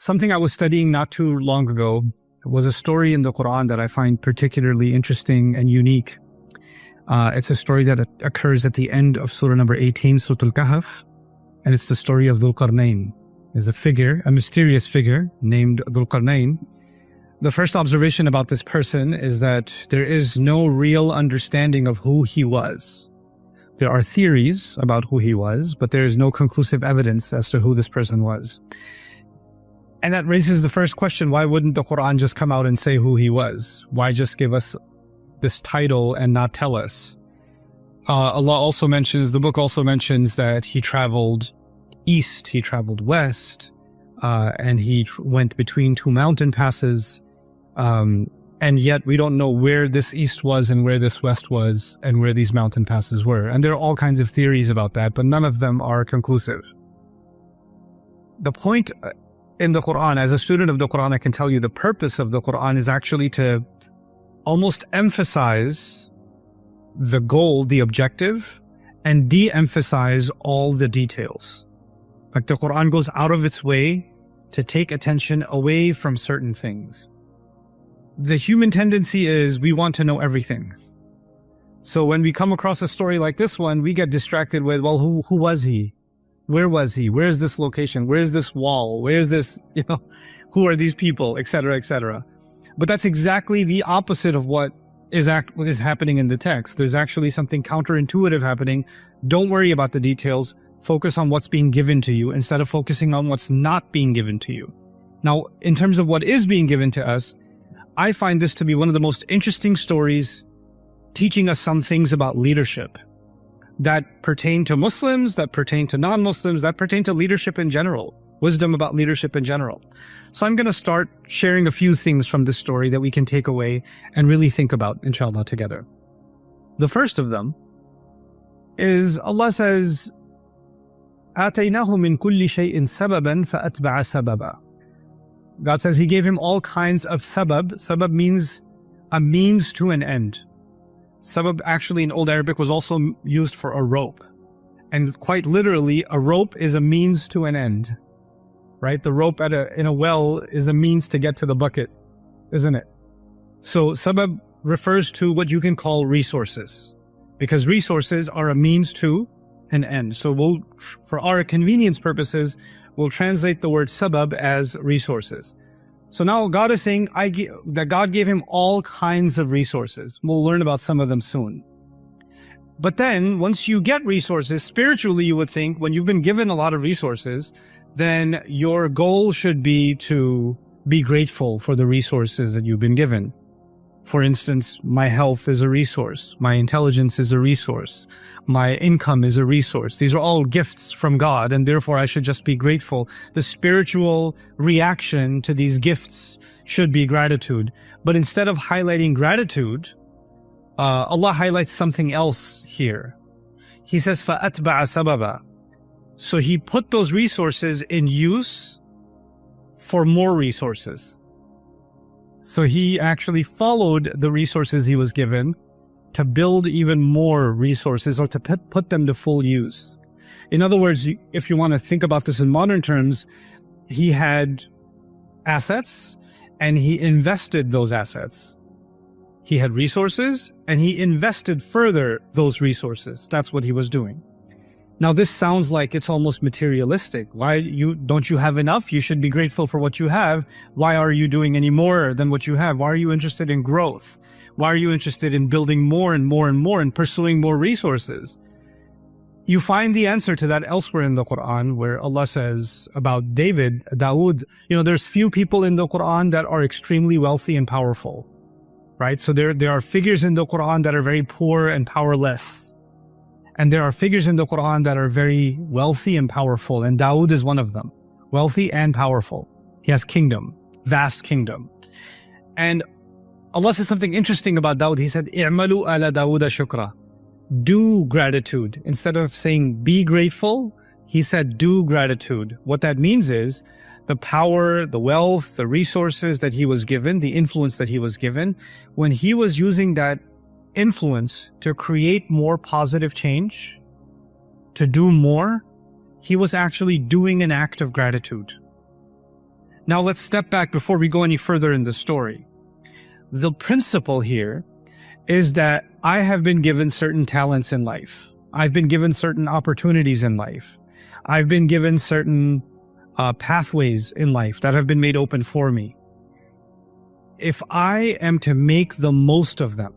Something I was studying not too long ago was a story in the Qur'an that I find particularly interesting and unique. It's a story that occurs at the end of Surah number 18, Surah Al-Kahf, and it's the story of Dhul-Qarnayn. There's a figure, a mysterious figure named Dhul-Qarnayn. The first observation about this person is that there is no real understanding of who he was. There are theories about who he was, but there is no conclusive evidence as to who this person was. And that raises the first question, why wouldn't the Qur'an just come out and say who he was? Why just give us this title and not tell us? Allah also mentions, the book also mentions that he traveled east, he traveled west, and he went between two mountain passes. And yet we don't know where this east was and where this west was and where these mountain passes were. And there are all kinds of theories about that, but none of them are conclusive. The point in the Qur'an, as a student of the Qur'an, I can tell you the purpose of the Qur'an is actually to almost emphasize the goal, the objective, and de-emphasize all the details. Like the Qur'an goes out of its way to take attention away from certain things. The human tendency is we want to know everything. So when we come across a story like this one, we get distracted with, well, who was he? Where was he? Where's this location? Where's this wall? Where's this, who are these people, etc., etc. But that's exactly the opposite of what is happening in the text. There's actually something counterintuitive happening. Don't worry about the details. Focus on what's being given to you instead of focusing on what's not being given to you. Now, in terms of what is being given to us, I find this to be one of the most interesting stories teaching us some things about leadership that pertain to Muslims, that pertain to non-Muslims, that pertain to leadership in general, wisdom about leadership in general. So I'm going to start sharing a few things from this story that we can take away and really think about, inshallah, together. The first of them is Allah says, آتَيْنَاهُ مِنْ كُلِّ شَيْءٍ سَبَبًا فَأَتْبَعَ سَبَبًا. God says He gave him all kinds of sabab. Sabab means a means to an end. Sabab actually in Old Arabic was also used for a rope. And quite literally, a rope is a means to an end. Right? The rope in a well is a means to get to the bucket, isn't it? So sabab refers to what you can call resources, because resources are a means to an end. So for our convenience purposes, we'll translate the word sabab as resources. So now God is saying that God gave him all kinds of resources. We'll learn about some of them soon. But then once you get resources, spiritually you would think when you've been given a lot of resources, then your goal should be to be grateful for the resources that you've been given. For instance, my health is a resource. My intelligence is a resource. My income is a resource. These are all gifts from God, and therefore I should just be grateful. The spiritual reaction to these gifts should be gratitude. But instead of highlighting gratitude, Allah highlights something else here. He says, فَأَتْبَعَ سَبَبًا. So He put those resources in use for more resources. So He actually followed the resources He was given to build even more resources, or to put them to full use. In other words, if you want to think about this in modern terms, He had assets and He invested those assets. He had resources and He invested further those resources. That's what He was doing. Now this sounds like it's almost materialistic. Don't you have enough? You should be grateful for what you have. Why are you doing any more than what you have? Why are you interested in growth? Why are you interested in building more and more and more and pursuing more resources? You find the answer to that elsewhere in the Qur'an, where Allah says about Dawood, there's few people in the Qur'an that are extremely wealthy and powerful, right? So there are figures in the Qur'an that are very poor and powerless. And there are figures in the Qur'an that are very wealthy and powerful, and Dawood is one of them. Wealthy and powerful. He has kingdom, vast kingdom. And Allah says something interesting about Dawood. He said, "I'malu ala Dawuda shukra." Do gratitude. Instead of saying be grateful, He said do gratitude. What that means is the power, the wealth, the resources that he was given, the influence that he was given, when he was using that influence to create more positive change, to do more, he was actually doing an act of gratitude. Now let's step back before we go any further in the story. The principle here is that I have been given certain talents in life. I've been given certain opportunities in life. I've been given certain pathways in life that have been made open for me. If I am to make the most of them,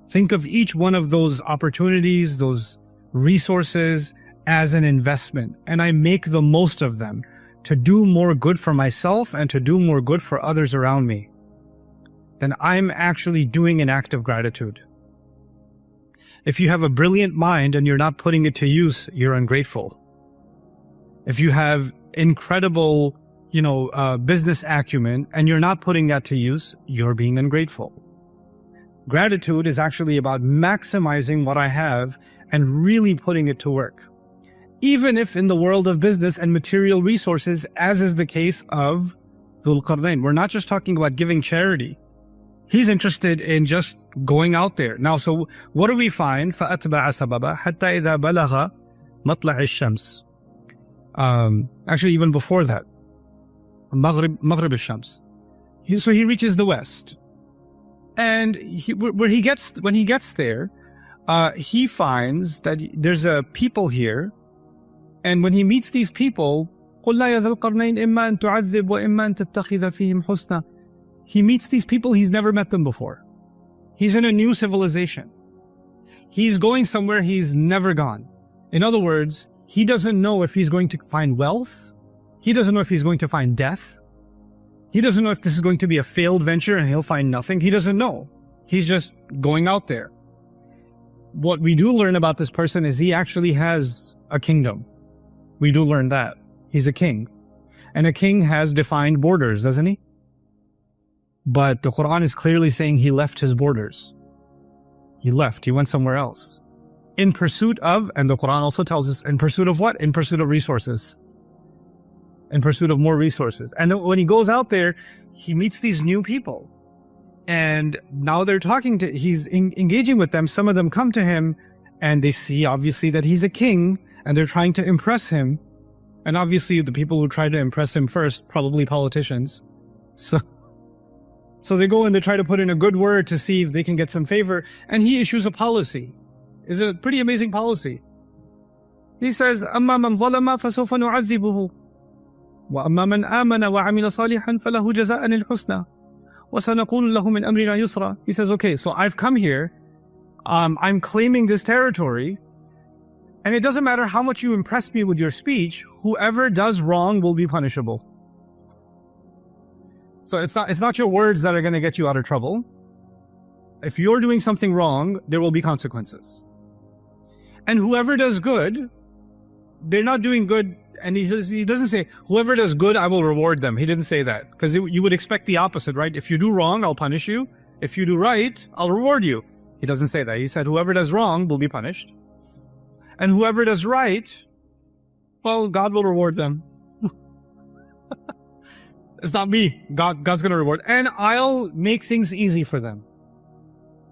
think of each one of those opportunities, those resources as an investment, and I make the most of them to do more good for myself and to do more good for others around me, then I'm actually doing an act of gratitude. If you have a brilliant mind and you're not putting it to use, you're ungrateful. If you have incredible, business acumen and you're not putting that to use, you're being ungrateful. Gratitude is actually about maximizing what I have and really putting it to work. Even if in the world of business and material resources, as is the case of Dhul-Qarnayn, we're not just talking about giving charity. He's interested in just going out there. Now, so what do we find? فَأَتْبَعَ سَبَبًا حَتَّى إِذَا بَلَغَ مَطْلَعِ الشَّمْسِ. Actually, even before that, Maghrib al-Shams. So he reaches the west. And when he gets there, he finds that there's a people here. And when he meets these people, قُلْ لَا يَا ذَا الْقَرْنَيْنِ إِمَّا أَن تُعَذِّبْ وَإِمَّا أَن تَتَّخِذَ فِيهِمْ حُسْنًا. He meets these people, he's never met them before. He's in a new civilization. He's going somewhere he's never gone. In other words, he doesn't know if he's going to find wealth. He doesn't know if he's going to find death. He doesn't know if this is going to be a failed venture and he'll find nothing. He doesn't know. He's just going out there. What we do learn about this person is he actually has a kingdom. We do learn that. He's a king. And a king has defined borders, doesn't he? But the Qur'an is clearly saying he left his borders. He left. He went somewhere else. In pursuit of, and the Qur'an also tells us, in pursuit of what? In pursuit of resources. In pursuit of more resources. And then when he goes out there, he meets these new people. And now they're he's engaging with them. Some of them come to him and they see obviously that he's a king and they're trying to impress him. And obviously the people who try to impress him first, probably politicians. So they go and they try to put in a good word to see if they can get some favor. And he issues a policy. It's a pretty amazing policy. He says, أَمَّا مَنْ ظَلَمَ فَسَوْفَ نُعَذِّبُهُ وَأَمَّا مَنْ آمَنَ وَعَمِلَ صَالِحًا فَلَهُ جَزَاءً الْحُسْنَى وَسَنَقُولُ لَهُ مِنْ أَمْرِنَا يُسْرًا. He says, okay, so I've come here. I'm claiming this territory. And it doesn't matter how much you impress me with your speech. Whoever does wrong will be punishable. So it's not your words that are going to get you out of trouble. If you're doing something wrong, there will be consequences. And whoever does good, they're not doing good. And he doesn't say, whoever does good, I will reward them. He didn't say that. Because you would expect the opposite, right? If you do wrong, I'll punish you. If you do right, I'll reward you. He doesn't say that. He said, whoever does wrong will be punished. And whoever does right, well, God will reward them. It's not me. God's going to reward. And I'll make things easy for them.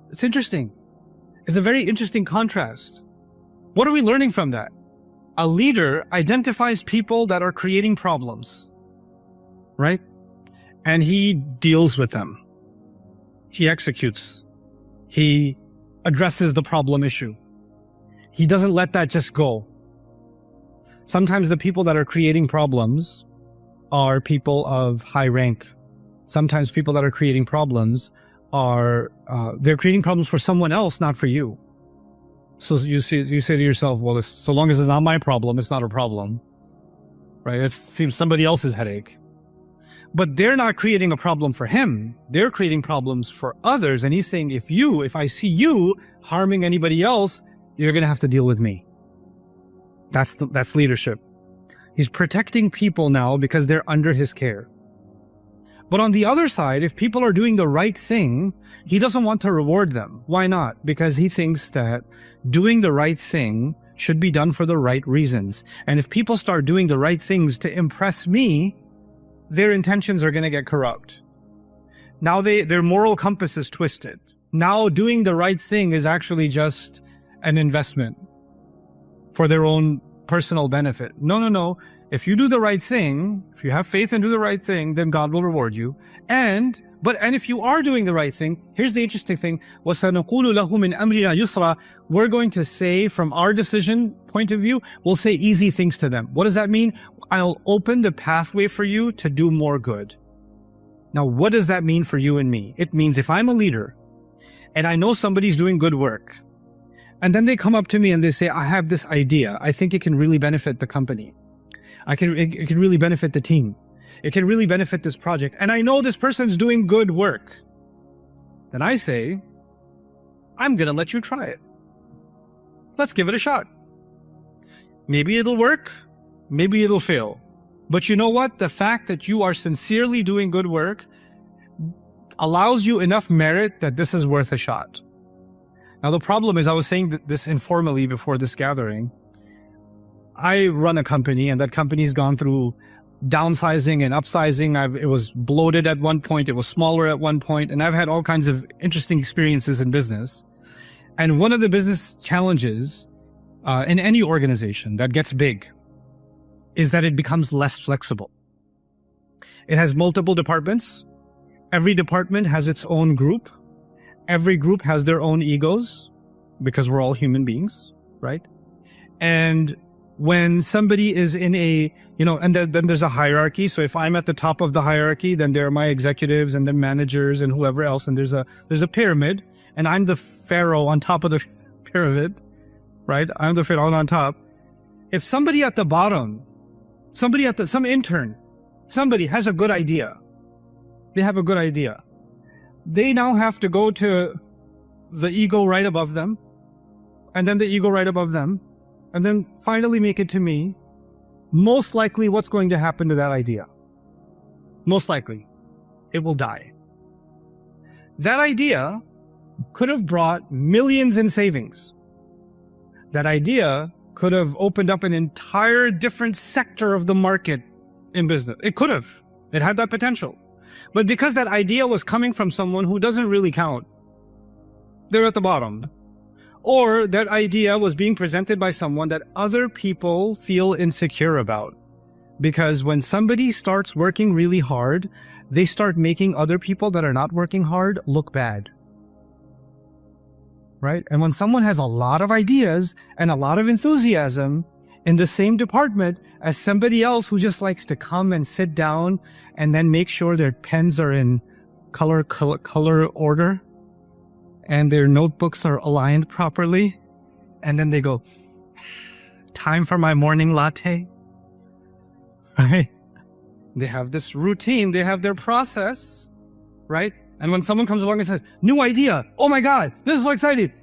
It's interesting. It's a very interesting contrast. What are we learning from that? A leader identifies people that are creating problems, right? And he deals with them. He executes. He addresses the problem issue. He doesn't let that just go. Sometimes the people that are creating problems are people of high rank. Sometimes people that are creating problems are, they're creating problems for someone else, not for you. So you say to yourself, well, so long as it's not my problem, it's not a problem, right? It seems somebody else's headache. But they're not creating a problem for him. They're creating problems for others. And he's saying, if I see you harming anybody else, you're going to have to deal with me. That's leadership. He's protecting people now because they're under his care. But on the other side, if people are doing the right thing, he doesn't want to reward them. Why not? Because he thinks that doing the right thing should be done for the right reasons. And if people start doing the right things to impress me, their intentions are going to get corrupt. Now their moral compass is twisted. Now doing the right thing is actually just an investment for their own personal benefit. No. If you do the right thing, if you have faith and do the right thing, then God will reward you. And if you are doing the right thing, here's the interesting thing. وَسَنَقُولُ لَهُ مِنْ أَمْرِنَا يُسْرًا. We're going to say, from our decision point of view, we'll say easy things to them. What does that mean? I'll open the pathway for you to do more good. Now, what does that mean for you and me? It means if I'm a leader and I know somebody's doing good work, and then they come up to me and they say, I have this idea. I think it can really benefit the company. It can really benefit the team. It can really benefit this project. And I know this person's doing good work. Then I say, I'm going to let you try it. Let's give it a shot. Maybe it'll work. Maybe it'll fail. But you know what? The fact that you are sincerely doing good work allows you enough merit that this is worth a shot. Now, the problem is, I was saying this informally before this gathering. I run a company, and that company's gone through downsizing and upsizing. It was bloated at one point. It was smaller at one point. And I've had all kinds of interesting experiences in business. And one of the business challenges in any organization that gets big is that it becomes less flexible. It has multiple departments. Every department has its own group. Every group has their own egos, because we're all human beings, right? And when somebody is in a, and then there's a hierarchy. So if I'm at the top of the hierarchy, then there are my executives and the managers and whoever else. And there's a pyramid, and I'm the pharaoh on top of the pyramid, right? I'm the pharaoh on top. If somebody at the bottom, some intern, somebody has a good idea. They have a good idea. They now have to go to the ego right above them, and then the ego right above them, and then finally make it to me. Most likely, what's going to happen to that idea? Most likely, it will die. That idea could have brought millions in savings. That idea could have opened up an entire different sector of the market in business. It could have. It had that potential. But because that idea was coming from someone who doesn't really count, they're at the bottom. Or that idea was being presented by someone that other people feel insecure about. Because when somebody starts working really hard, they start making other people that are not working hard look bad. Right? And when someone has a lot of ideas and a lot of enthusiasm in the same department as somebody else who just likes to come and sit down and then make sure their pens are in color order, and their notebooks are aligned properly, and then they go, time for my morning latte, right? They have this routine, they have their process, right? And when someone comes along and says, new idea, oh my God, this is so exciting.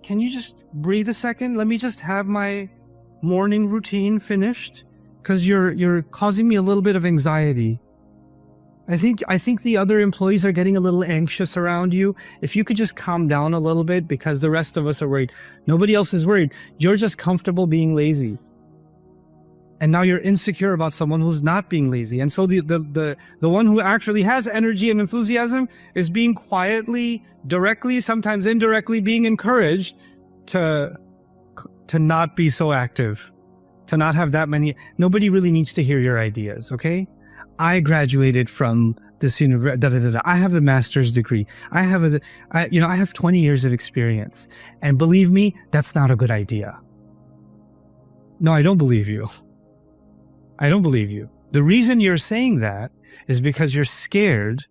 Can you just breathe a second? Let me just have my morning routine finished, because you're causing me a little bit of anxiety. I think the other employees are getting a little anxious around you. If you could just calm down a little bit, because the rest of us are worried. Nobody else is worried. You're just comfortable being lazy. And now you're insecure about someone who's not being lazy. And so the one who actually has energy and enthusiasm is being quietly, directly, sometimes indirectly being encouraged to not be so active, to not have that many. Nobody really needs to hear your ideas, okay? I graduated from this university. I have a master's degree. I have 20 years of experience. And believe me, that's not a good idea. No, I don't believe you. I don't believe you. The reason you're saying that is because you're scared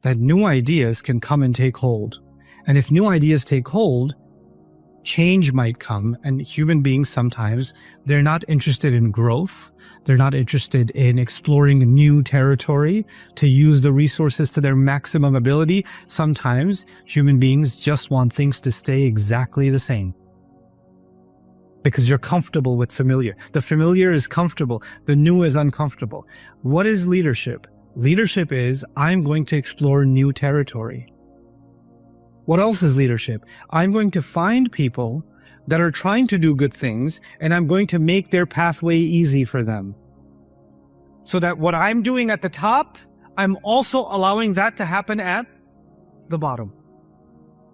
that new ideas can come and take hold. And if new ideas take hold, change might come. And human beings, sometimes they're not interested in growth. They're not interested in exploring new territory to use the resources to their maximum ability. Sometimes human beings just want things to stay exactly the same, because you're comfortable with familiar. The familiar is comfortable. The new is uncomfortable. What is leadership? Leadership is, I'm going to explore new territory. What else is leadership? I'm going to find people that are trying to do good things, and I'm going to make their pathway easy for them. So that what I'm doing at the top, I'm also allowing that to happen at the bottom.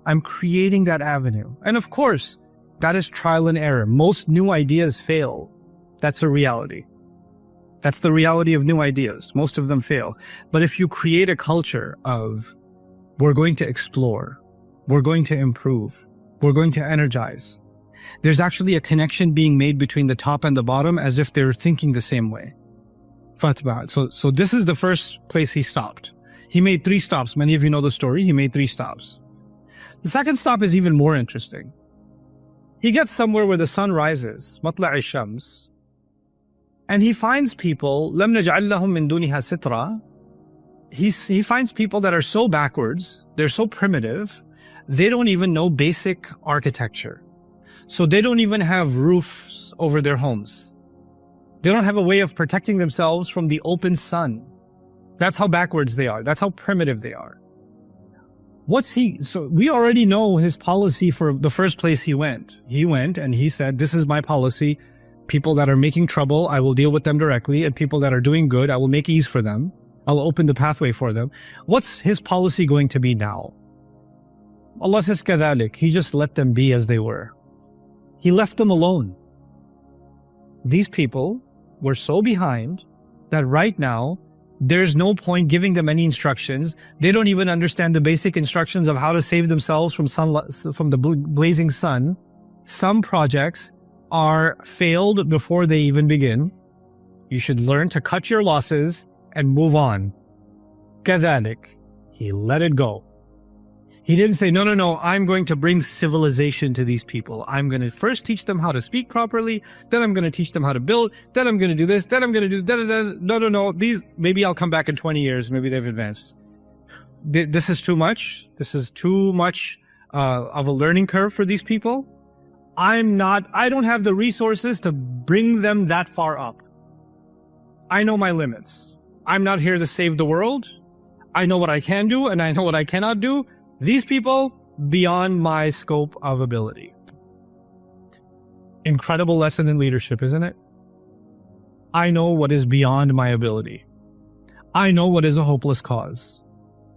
I'm creating that avenue. And of course, that is trial and error. Most new ideas fail. That's a reality. That's the reality of new ideas. Most of them fail. But if you create a culture of, we're going to explore, we're going to improve, we're going to energize, there's actually a connection being made between the top and the bottom as if they're thinking the same way. Fatba'at. So this is the first place he stopped. He made 3 stops. Many of you know the story. He made 3 stops. The second stop is even more interesting. He gets somewhere where the sun rises, matla'i shams, and he finds people, lam naj'al lahum min duniha sitra. He finds people that are so backwards, they're so primitive, they don't even know basic architecture. So they don't even have roofs over their homes. They don't have a way of protecting themselves from the open sun. That's how backwards they are. That's how primitive they are. So we already know his policy for the first place he went. He went and he said, this is my policy. People that are making trouble, I will deal with them directly. And people that are doing good, I will make ease for them. I'll open the pathway for them. What's his policy going to be now? Allah says, كَذَلِكَ. He just let them be as they were. He left them alone. These people were so behind that right now, there's no point giving them any instructions. They don't even understand the basic instructions of how to save themselves from the blazing sun. Some projects are failed before they even begin. You should learn to cut your losses and move on. كذلك. He let it go. He didn't say, no, I'm going to bring civilization to these people. I'm going to first teach them how to speak properly. Then I'm going to teach them how to build. Then I'm going to do this. Then I'm going to do No. Maybe I'll come back in 20 years. Maybe they've advanced. This is too much. This is too much of a learning curve for these people. I don't have the resources to bring them that far up. I know my limits. I'm not here to save the world. I know what I can do and I know what I cannot do. These people, beyond my scope of ability. Incredible lesson in leadership, isn't it? I know what is beyond my ability. I know what is a hopeless cause.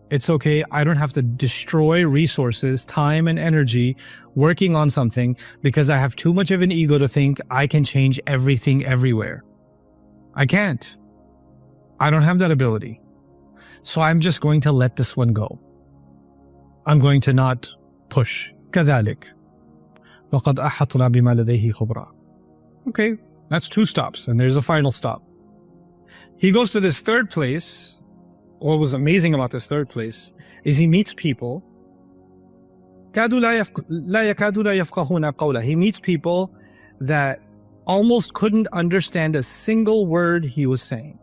It's okay. I don't have to destroy resources, time, and energy working on something because I have too much of an ego to think I can change everything everywhere. I can't. I don't have that ability. So I'm just going to let this one go. I'm going to not push. كذلك. وقد أحطنا بما لديه خبرا. Okay, that's 2 stops, and there's a final stop. He goes to this third place. What was amazing about this third place is he meets people. كادوا لا يكادوا يفقهون قوله. He meets people that almost couldn't understand a single word he was saying,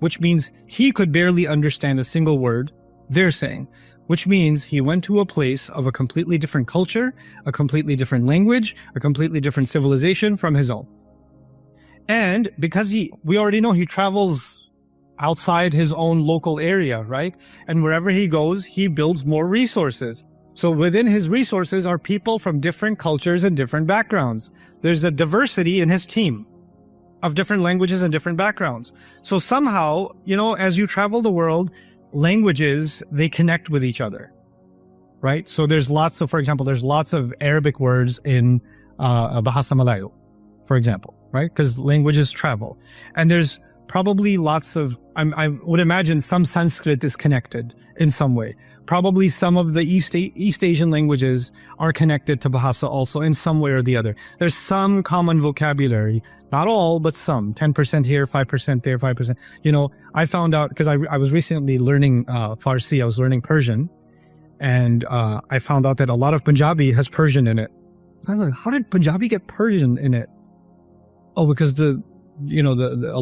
which means he could barely understand a single word they're saying. Which means he went to a place of a completely different culture, a completely different language, a completely different civilization from his own. And because we already know he travels outside his own local area, right? And wherever he goes, he builds more resources. So within his resources are people from different cultures and different backgrounds. There's a diversity in his team of different languages and different backgrounds. So somehow, as you travel the world, languages, they connect with each other, right? So there's lots of Arabic words in Bahasa Malayu, for example, right? Because languages travel. And there's probably lots of, I would imagine some Sanskrit is connected in some way. Probably some of the East Asian languages are connected to Bahasa also in some way or the other. There's some common vocabulary, not all, but some, 10% here, 5% there, 5%. I found out, because I was recently learning Farsi, I was learning Persian, and I found out that a lot of Punjabi has Persian in it. I was like, how did Punjabi get Persian in it? Oh, because a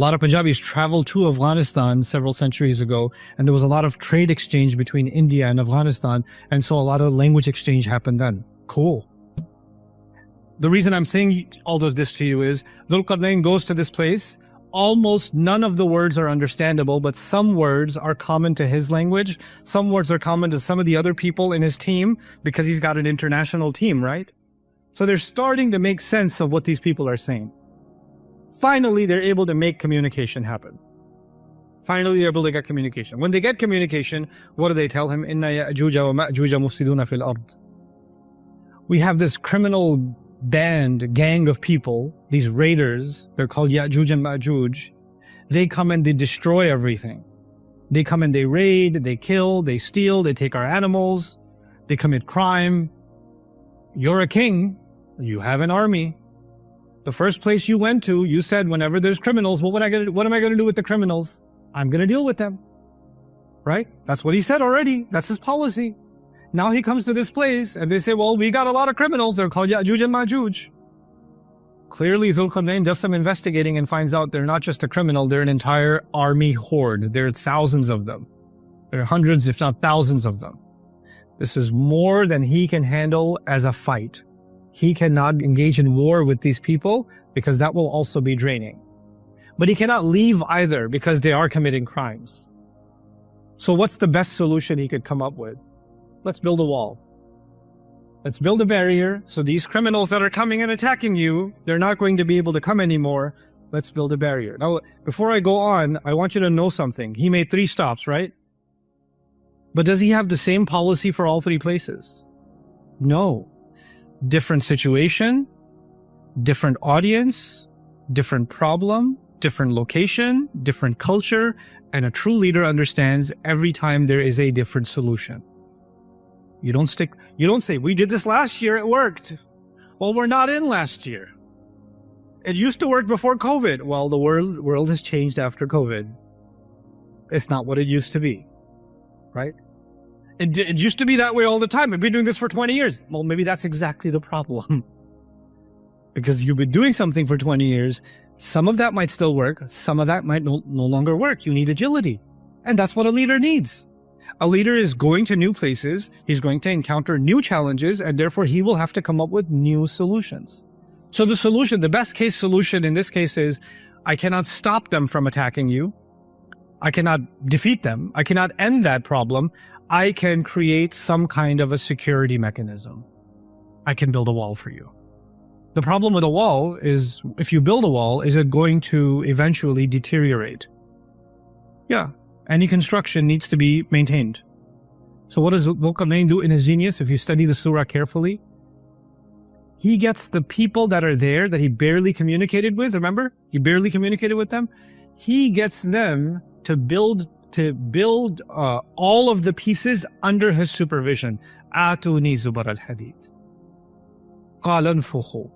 lot of Punjabis traveled to Afghanistan several centuries ago, and there was a lot of trade exchange between India and Afghanistan, and so a lot of language exchange happened then. Cool. The reason I'm saying all of this to you is Dhul-Qarnayn goes to this place. Almost none of the words are understandable, but some words are common to his language. Some words are common to some of the other people in his team because he's got an international team, right? So they're starting to make sense of what these people are saying. Finally, they're able to make communication happen. Finally, they're able to get communication. When they get communication, what do they tell him? إِنَّ يَأْجُوجَ وَمَأْجُوجَ مُفْسِدُونَ فِي الْأَرْضِ. We have this criminal gang of people, these raiders, they're called Ya'juj and Ma'juj. They come and they destroy everything. They come and they raid, they kill, they steal, they take our animals, they commit crime. You're a king. You have an army. The first place you went to, you said, whenever there's criminals, what am I going to do with the criminals? I'm going to deal with them. Right? That's what he said already. That's his policy. Now he comes to this place and they say, well, we got a lot of criminals. They're called Ya'juj and Ma'juj. Clearly, Dhul-Qarnayn does some investigating and finds out they're not just a criminal, they're an entire army horde. There are thousands of them. There are hundreds, if not thousands of them. This is more than he can handle as a fight. He cannot engage in war with these people because that will also be draining. But he cannot leave either because they are committing crimes. So what's the best solution he could come up with? Let's build a wall. Let's build a barrier so these criminals that are coming and attacking you, they're not going to be able to come anymore. Let's build a barrier. Now, before I go on, I want you to know something. He made 3 stops, right? But does he have the same policy for all 3 places? No. Different situation, different audience, different problem, different location, different culture, and a true leader understands every time there is a different solution. You don't say, we did this last year, it worked. Well, we're not in last year. It used to work before COVID. Well, the world has changed after COVID. It's not what it used to be, right? It used to be that way all the time. We've been doing this for 20 years. Well, maybe that's exactly the problem. Because you've been doing something for 20 years, some of that might still work, some of that might no longer work. You need agility. And that's what a leader needs. A leader is going to new places, he's going to encounter new challenges, and therefore he will have to come up with new solutions. So the solution, the best case solution in this case is, I cannot stop them from attacking you. I cannot defeat them. I cannot end that problem. I can create some kind of a security mechanism. I can build a wall for you. The problem with a wall is, if you build a wall, is it going to eventually deteriorate? Yeah. Any construction needs to be maintained. So what does Dhul-Qarnayn do in his genius? If you study the surah carefully, he gets the people that are there that he barely communicated with. Remember? He barely communicated with them. He gets them to build all of the pieces under his supervision. Atuni zubar al-hadid. Qala anfukhu.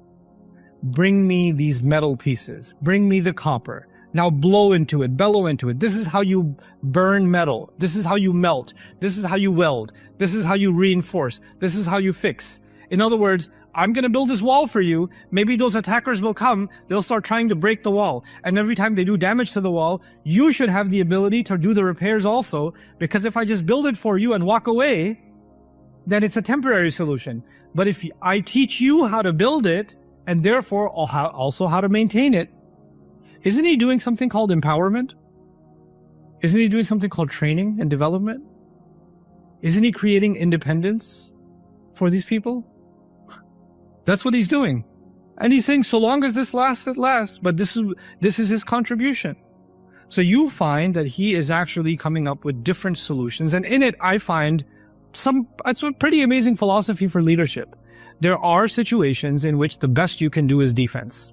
Bring me these metal pieces. Bring me the copper. Now blow into it, bellow into it. This is how you burn metal. This is how you melt. This is how you weld. This is how you reinforce. This is how you fix. In other words, I'm going to build this wall for you. Maybe those attackers will come. They'll start trying to break the wall. And every time they do damage to the wall, you should have the ability to do the repairs also. Because if I just build it for you and walk away, then it's a temporary solution. But if I teach you how to build it, and therefore also how to maintain it, isn't he doing something called empowerment? Isn't he doing something called training and development? Isn't he creating independence for these people? That's what he's doing. And he's saying, so long as this lasts, it lasts. But this is his contribution. So you find that he is actually coming up with different solutions. And in it, I find it's a pretty amazing philosophy for leadership. There are situations in which the best you can do is defense.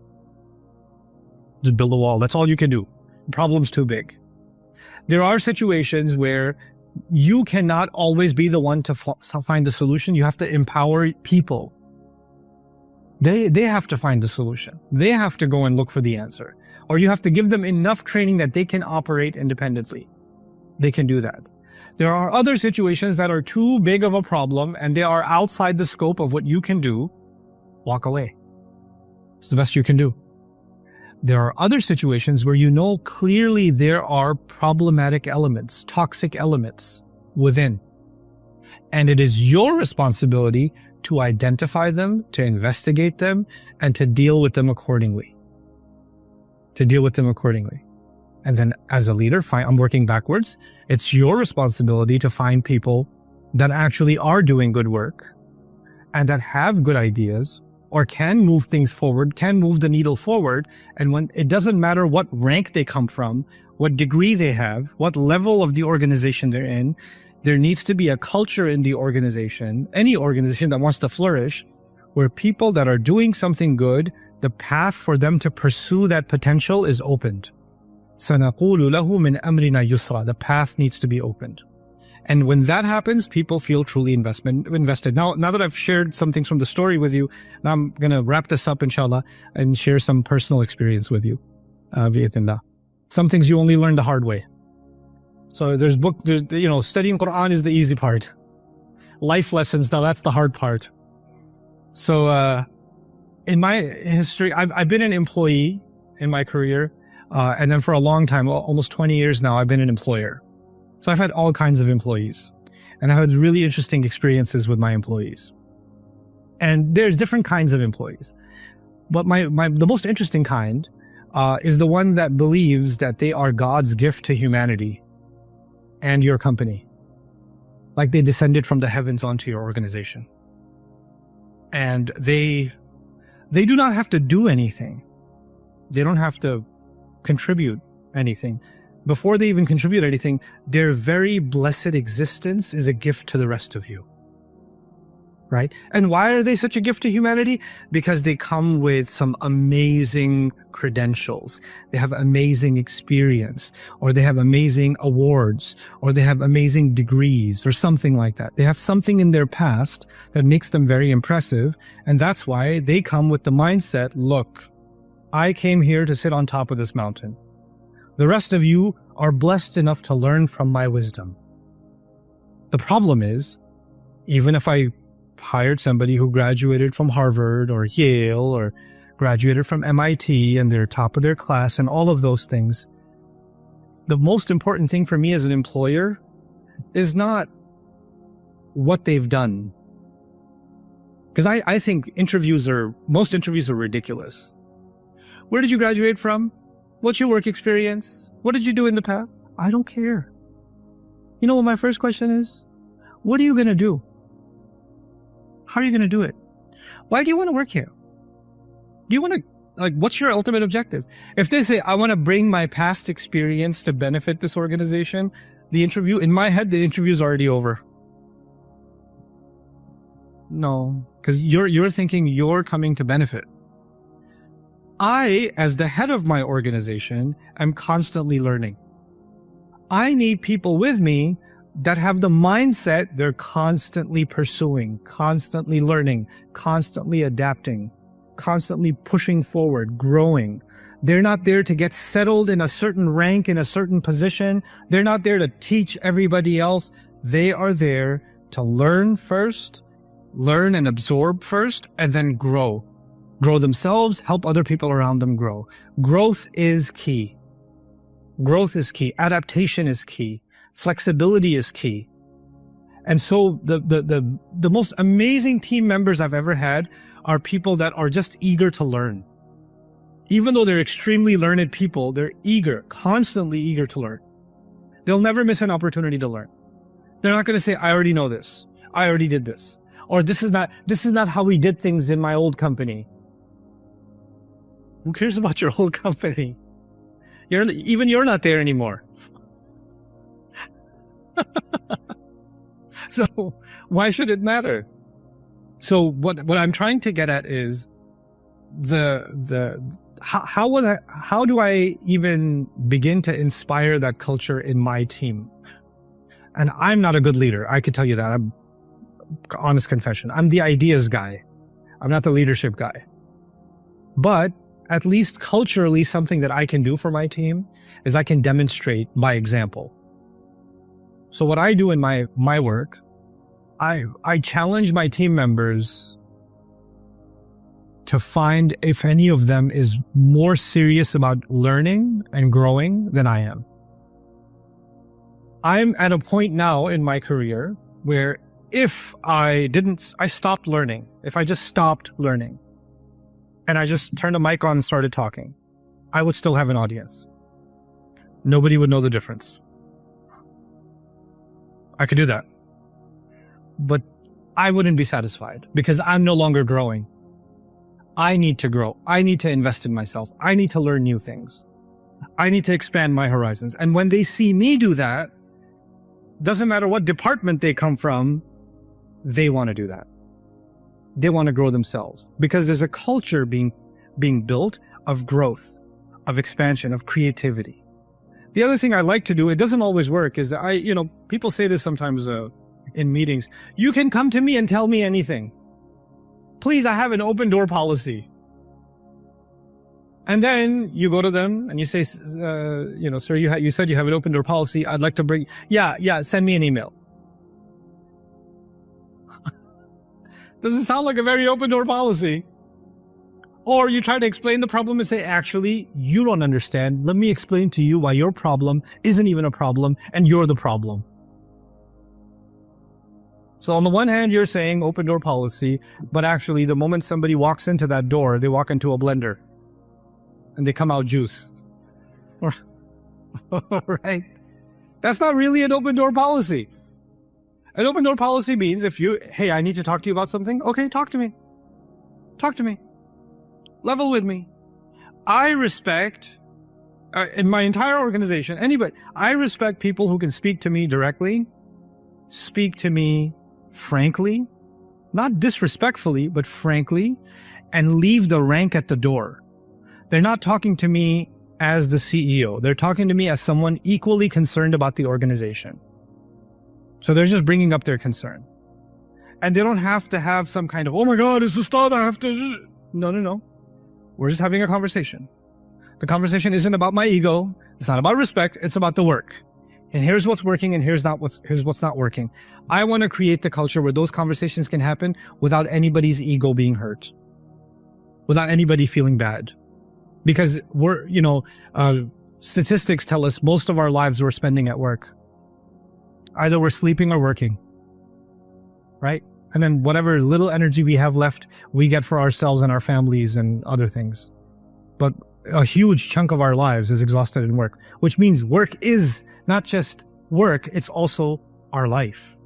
Just build a wall. That's all you can do. The problem's too big. There are situations where you cannot always be the one to find the solution. You have to empower people. They have to find the solution. They have to go and look for the answer. Or you have to give them enough training that they can operate independently. They can do that. There are other situations that are too big of a problem and they are outside the scope of what you can do. Walk away. It's the best you can do. There are other situations where you know clearly there are problematic elements, toxic elements within. And it is your responsibility to identify them, to investigate them, and to deal with them accordingly. And then as a leader, I'm working backwards. It's your responsibility to find people that actually are doing good work and that have good ideas or can move things forward, can move the needle forward. And when it doesn't matter what rank they come from, what degree they have, what level of the organization they're in, there needs to be a culture in the organization, any organization that wants to flourish, where people that are doing something good, the path for them to pursue that potential is opened. سَنَقُولُ لَهُ مِنْ أَمْرِنَا يُسْرًا. The path needs to be opened. And when that happens, people feel truly invested. Now that I've shared some things from the story with you, now I'm going to wrap this up, inshallah, and share some personal experience with you. Bi'idhnillah. Some things you only learn the hard way. So studying Qur'an is the easy part. Life lessons, now that's the hard part. So, in my history, I've been an employee in my career. And then for a long time, almost 20 years now, I've been an employer. So I've had all kinds of employees, and I've had really interesting experiences with my employees. And there's different kinds of employees. But the most interesting kind is the one that believes that they are God's gift to humanity and your company. Like they descended from the heavens onto your organization. And they do not have to do anything. They don't have to contribute anything. Before they even contribute anything, their very blessed existence is a gift to the rest of you. Right? And why are they such a gift to humanity? Because they come with some amazing credentials. They have amazing experience, or they have amazing awards, or they have amazing degrees, or something like that. They have something in their past that makes them very impressive. And that's why they come with the mindset, look, I came here to sit on top of this mountain. The rest of you are blessed enough to learn from my wisdom. The problem is, even if I hired somebody who graduated from Harvard or Yale or graduated from MIT and they're top of their class and all of those things, the most important thing for me as an employer is not what they've done. Because I think most interviews are ridiculous. Where did you graduate from? What's your work experience? What did you do in the past? I don't care. You know what my first question is? What are you going to do? How are you going to do it? Why do you want to work here? Do you want to, what's your ultimate objective? If they say, I want to bring my past experience to benefit this organization, in my head, the interview is already over. No, because you're thinking you're coming to benefit. I, as the head of my organization, am constantly learning. I need people with me that have the mindset they're constantly pursuing, constantly learning, constantly adapting, constantly pushing forward, growing. They're not there to get settled in a certain rank, in a certain position. They're not there to teach everybody else. They are there to learn first, learn and absorb first, and then grow. Grow themselves, help other people around them grow. Growth is key. Growth is key. Adaptation is key. Flexibility is key. And so the most amazing team members I've ever had are people that are just eager to learn. Even though they're extremely learned people, they're eager, constantly eager to learn. They'll never miss an opportunity to learn. They're not going to say, I already know this. I already did this. Or this is not how we did things in my old company. Who cares about your old company? You're not there anymore. So why should it matter? So what I'm trying to get at is how do I even begin to inspire that culture in my team? And I'm not a good leader. I could tell you that. I'm honest confession. I'm the ideas guy. I'm not the leadership guy. But at least culturally, something that I can do for my team is I can demonstrate by example. So what I do in my work, I challenge my team members to find if any of them is more serious about learning and growing than I am. I'm at a point now in my career where if I stopped learning, if I just stopped learning and I just turned a mic on and started talking, I would still have an audience. Nobody would know the difference. I could do that. But I wouldn't be satisfied because I'm no longer growing. I need to grow. I need to invest in myself. I need to learn new things. I need to expand my horizons. And when they see me do that, doesn't matter what department they come from, they want to do that. They want to grow themselves because there's a culture being built of growth, of expansion, of creativity. The other thing I like to do, it doesn't always work, is that people say this sometimes in meetings. You can come to me and tell me anything. Please, I have an open door policy. And then you go to them and you say, sir, you said you have an open door policy. I'd like to bring, send me an email. Doesn't sound like a very open door policy. Or you try to explain the problem and say, actually, you don't understand. Let me explain to you why your problem isn't even a problem and you're the problem. So on the one hand, you're saying open door policy, but actually the moment somebody walks into that door, they walk into a blender and they come out juice. Right? That's not really an open door policy. An open door policy means hey, I need to talk to you about something. Okay, talk to me. Talk to me. Level with me. I respect, in my entire organization, I respect people who can speak to me directly, speak to me frankly, not disrespectfully, but frankly, and leave the rank at the door. They're not talking to me as the CEO. They're talking to me as someone equally concerned about the organization. So they're just bringing up their concern. And they don't have to have some kind of, oh my God, it's the start, I have to... No. We're just having a conversation. The conversation isn't about my ego. It's not about respect. It's about the work. And here's what's working and here's what's not working. I want to create the culture where those conversations can happen without anybody's ego being hurt. Without anybody feeling bad. Because statistics tell us most of our lives we're spending at work. Either we're sleeping or working. Right? And then whatever little energy we have left, we get for ourselves and our families and other things. But a huge chunk of our lives is exhausted in work, which means work is not just work, it's also our life.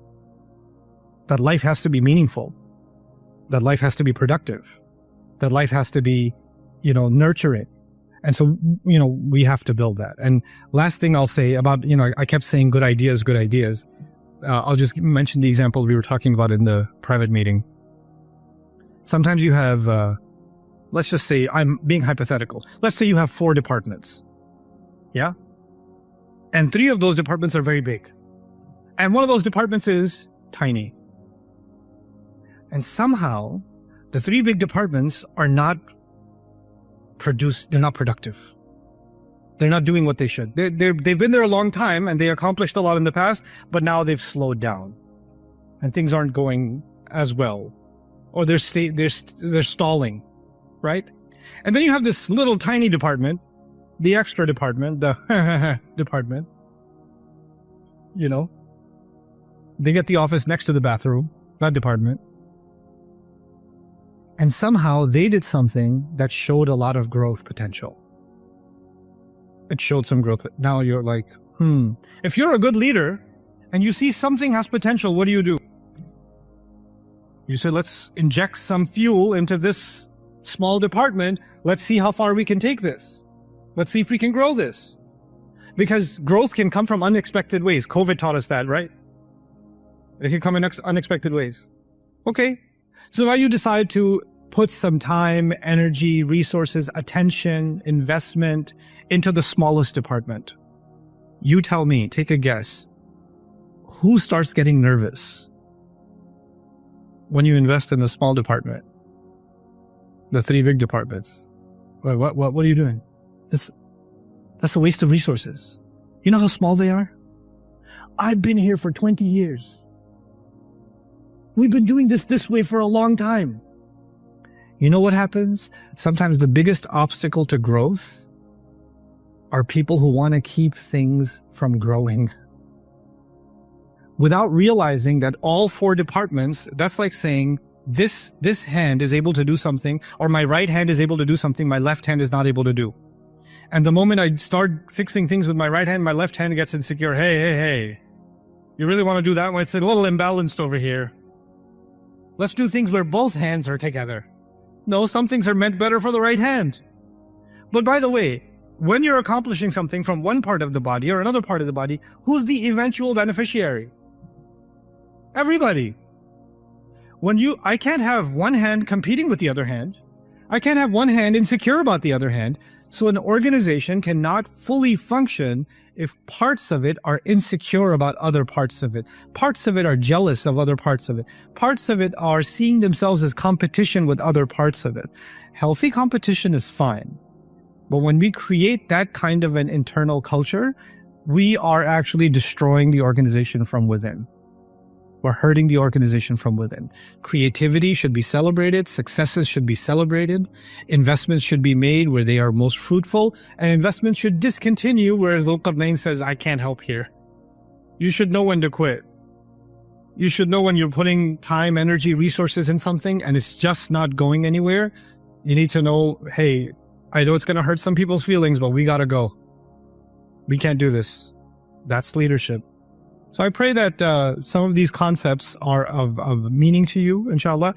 That life has to be meaningful. That life has to be productive. That life has to be, nurturing. And so, we have to build that. And last thing I'll say about, I kept saying good ideas, good ideas. I'll just mention the example we were talking about in the private meeting. Sometimes you have, let's just say, I'm being hypothetical. Let's say you have 4 departments. Yeah? And 3 of those departments are very big. And one of those departments is tiny. And somehow, the 3 big departments are not they're not productive. They're not doing what they should. They've been there a long time and they accomplished a lot in the past, but now they've slowed down and things aren't going as well, or they're stalling, right? And then you have this little tiny department, the extra department, the department. They get the office next to the bathroom, that department. And somehow they did something that showed a lot of growth potential. It showed some growth. Now you're like, If you're a good leader and you see something has potential, what do? You say, let's inject some fuel into this small department. Let's see how far we can take this. Let's see if we can grow this. Because growth can come from unexpected ways. COVID taught us that, right? It can come in unexpected ways. Okay. So now you decide to put some time, energy, resources, attention, investment into the smallest department. You tell me, take a guess. Who starts getting nervous when you invest in the small department? The 3 big departments. What are you doing? That's a waste of resources. You know how small they are? I've been here for 20 years. We've been doing this way for a long time. You know what happens? Sometimes the biggest obstacle to growth are people who want to keep things from growing. Without realizing that all 4 departments, that's like saying this hand is able to do something, or my right hand is able to do something my left hand is not able to do. And the moment I start fixing things with my right hand, my left hand gets insecure. Hey. You really want to do that one? It's a little imbalanced over here. Let's do things where both hands are together. No, some things are meant better for the right hand. But by the way, when you're accomplishing something from one part of the body or another part of the body, who's the eventual beneficiary? Everybody. I can't have one hand competing with the other hand. I can't have one hand insecure about the other hand. So an organization cannot fully function if parts of it are insecure about other parts of it, parts of it are jealous of other parts of it, parts of it are seeing themselves as competition with other parts of it. Healthy competition is fine. But when we create that kind of an internal culture, we are actually destroying the organization from within. We're hurting the organization from within. Creativity should be celebrated. Successes should be celebrated. Investments should be made where they are most fruitful. And investments should discontinue where Dhul-Qarnayn says, I can't help here. You should know when to quit. You should know when you're putting time, energy, resources in something and it's just not going anywhere. You need to know, hey, I know it's going to hurt some people's feelings, but we got to go. We can't do this. That's leadership. So I pray that some of these concepts are of meaning to you, inshallah.